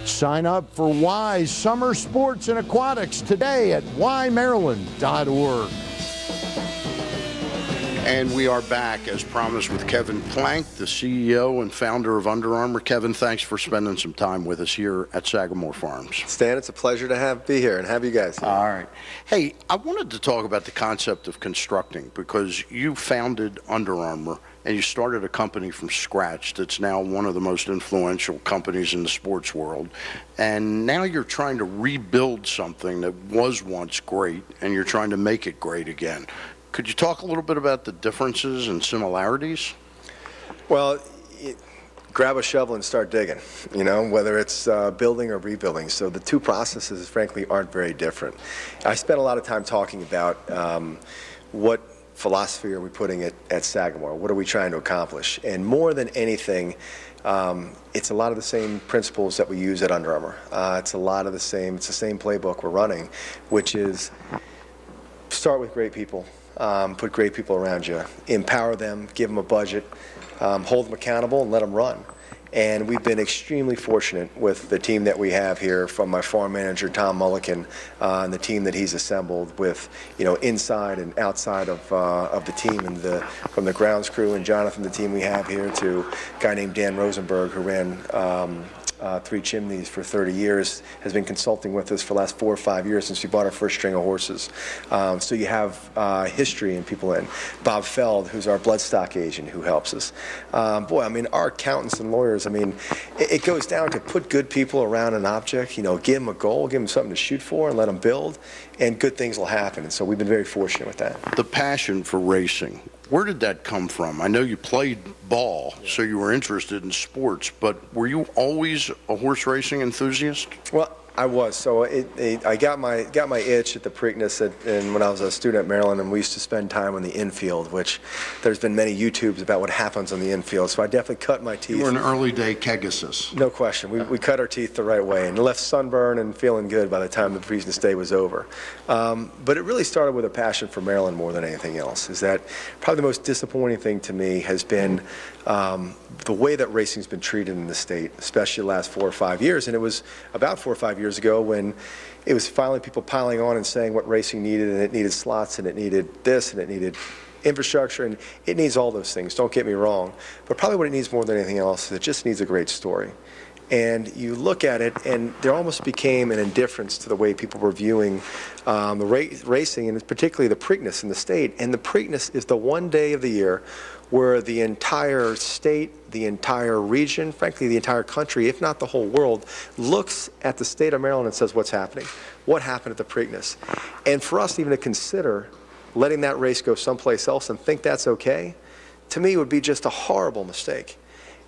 Sign up for Y's Summer Sports and Aquatics today at ymaryland.org. And we are back, as promised, with Kevin Plank, the CEO and founder of Under Armour. Kevin, thanks for spending some time with us here at Sagamore Farms. Stan, it's a pleasure to be here and have you guys here. All right. Hey, I wanted to talk about the concept of constructing, because you founded Under Armour and you started a company from scratch that's now one of the most influential companies in the sports world. And now you're trying to rebuild something that was once great, and you're trying to make it great again. Could you talk a little bit about the differences and similarities? Well, grab a shovel and start digging, you know, whether it's building or rebuilding. So the two processes, frankly, aren't very different. I spent a lot of time talking about what philosophy are we putting at Sagamore? What are we trying to accomplish? And more than anything, it's a lot of the same principles that we use at Under Armour. It's the same playbook we're running, which is start with great people. Put great people around you, empower them, give them a budget, hold them accountable, and let them run. And we've been extremely fortunate with the team that we have here, from my farm manager, Tom Mullican, and the team that he's assembled with, you know, inside and outside of the team, and from the grounds crew and Jonathan, the team we have here, to a guy named Dan Rosenberg, who ran Three Chimneys for 30 years, has been consulting with us for the last 4 or 5 years since we bought our first string of horses. So you have history and people in. Bob Feld, who's our bloodstock agent, who helps us. Boy, I mean, our accountants and lawyers, I mean, it goes down to put good people around an object, you know, give them a goal, give them something to shoot for, and let them build, and good things will happen. And so we've been very fortunate with that. The passion for racing, where did that come from? I know you played ball, so you were interested in sports, but were you always a horse racing enthusiast? Well, I was. So I got my itch at the Preakness and when I was a student at Maryland, and we used to spend time on the infield, which there's been many YouTubes about what happens on the infield. So I definitely cut my teeth. You were an early day Kegasis. No question. We cut our teeth the right way and left sunburn and feeling good by the time the Preakness day was over. But it really started with a passion for Maryland more than anything else. Is that probably the most disappointing thing to me has been the way that racing's been treated in the state, especially the last 4 or 5 years. And it was about 4 or 5 years ago when it was finally people piling on and saying what racing needed, and it needed slots, and it needed this, and it needed infrastructure, and it needs all those things, don't get me wrong. But probably what it needs more than anything else is it just needs a great story. And you look at it, and there almost became an indifference to the way people were viewing the racing, and particularly the Preakness in the state. And the Preakness is the one day of the year where the entire state, the entire region, frankly the entire country, if not the whole world, looks at the state of Maryland and says, what's happening? What happened at the Preakness? And for us even to consider letting that race go someplace else and think that's okay, to me would be just a horrible mistake.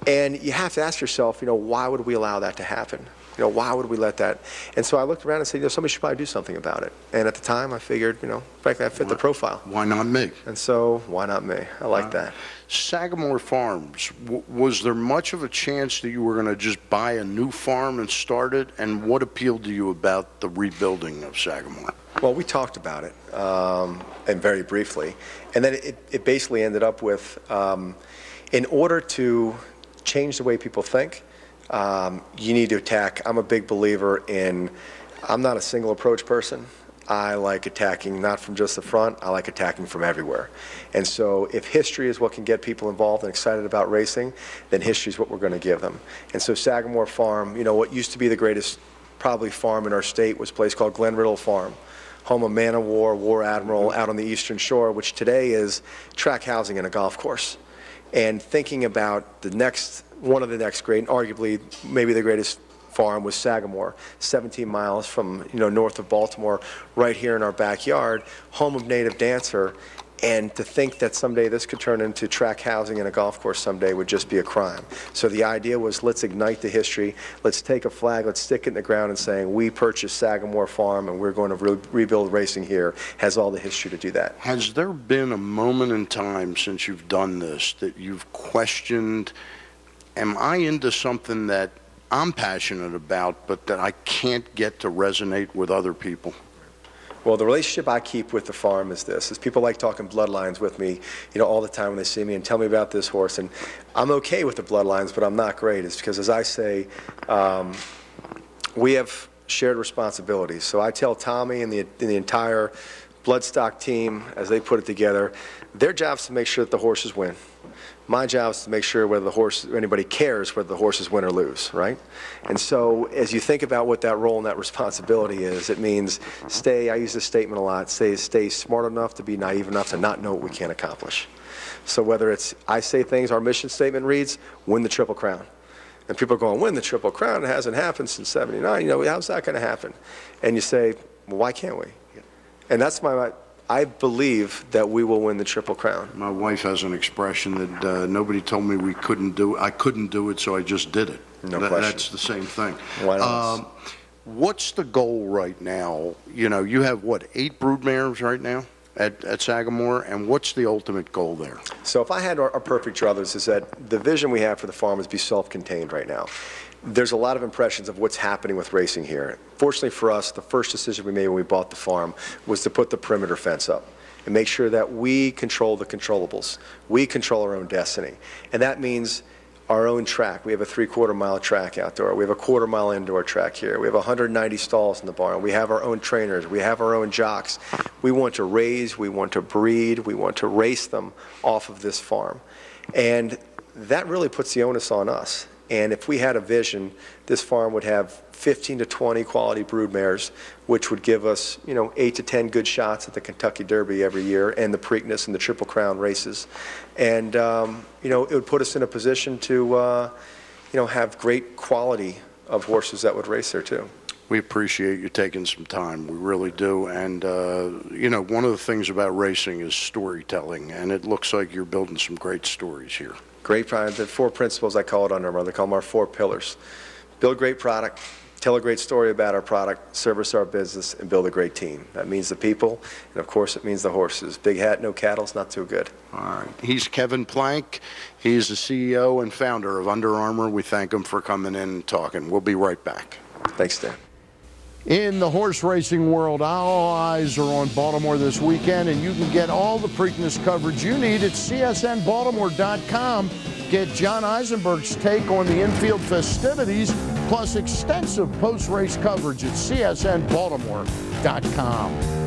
And you have to ask yourself, you know, why would we allow that to happen? You know, why would we let that? And so I looked around and said, you know, somebody should probably do something about it. And at the time, I figured, you know, frankly, I fit the profile. Why not me? And so, why not me? I like that. Sagamore Farms, was there much of a chance that you were going to just buy a new farm and start it? And what appealed to you about the rebuilding of Sagamore? Well, we talked about it, and very briefly. And then it basically ended up with, in order to change the way people think, you need to attack. I'm a big believer in, I'm not a single approach person. I like attacking not from just the front, I like attacking from everywhere. And so if history is what can get people involved and excited about racing, then history is what we're going to give them. And so Sagamore Farm, you know, what used to be the greatest probably farm in our state was a place called Glen Riddle Farm, home of Man of War, War Admiral, out on the Eastern Shore, which today is track housing and a golf course. And thinking about one of the next great, and arguably maybe the greatest farm was Sagamore, 17 miles from, you know, north of Baltimore, right here in our backyard, home of Native Dancer. And to think that someday this could turn into track housing and a golf course someday would just be a crime. So the idea was, let's ignite the history, let's take a flag, let's stick it in the ground and saying, we purchased Sagamore Farm and we're going to rebuild racing here, has all the history to do that. Has there been a moment in time since you've done this that you've questioned, am I into something that I'm passionate about but that I can't get to resonate with other people? Well, the relationship I keep with the farm is this, is people like talking bloodlines with me, you know, all the time when they see me and tell me about this horse. And I'm okay with the bloodlines, but I'm not great. It's because, as I say, we have shared responsibilities. So I tell Tommy and the entire bloodstock team, as they put it together, their job is to make sure that the horses win. My job is to make sure whether anybody cares whether the horses win or lose, right? And so as you think about what that role and that responsibility is, it means I use this statement a lot, stay smart enough to be naive enough to not know what we can't accomplish. So whether it's, I say things, our mission statement reads, win the Triple Crown. And people are going, win the Triple Crown? It hasn't happened since '79. You know, how's that going to happen? And you say, well, why can't we? And that's I believe that we will win the Triple Crown. My wife has an expression that nobody told me we couldn't do it. I couldn't do it, so I just did it. No question. That's the same thing. Why not? What's the goal right now? You know, you have, what, 8 broodmares right now at Sagamore, and what's the ultimate goal there? So if I had our perfect druthers, is that the vision we have for the farm is be self-contained right now. There's a lot of impressions of what's happening with racing here. Fortunately for us, the first decision we made when we bought the farm was to put the perimeter fence up and make sure that we control the controllables. We control our own destiny. And that means our own track. We have a 3/4 mile track outdoor. We have a 1/4 mile indoor track here. We have 190 stalls in the barn. We have our own trainers. We have our own jocks. We want to raise, we want to breed, we want to race them off of this farm. And that really puts the onus on us. And if we had a vision, this farm would have 15 to 20 quality broodmares, which would give us, 8 to 10 good shots at the Kentucky Derby every year and the Preakness and the Triple Crown races. And, it would put us in a position to, have great quality of horses that would race there too. We appreciate you taking some time. We really do. And, one of the things about racing is storytelling, and it looks like you're building some great stories here. Great product. The 4 principles I call it Under Armour. They call them our 4 pillars. Build great product, tell a great story about our product, service our business, and build a great team. That means the people, and of course it means the horses. Big hat, no cattle's not too good. All right. He's Kevin Plank. He's the CEO and founder of Under Armour. We thank him for coming in and talking. We'll be right back. Thanks, Dan. In the horse racing world, all eyes are on Baltimore this weekend, and you can get all the Preakness coverage you need at csnbaltimore.com. Get John Eisenberg's take on the infield festivities, plus extensive post-race coverage at csnbaltimore.com.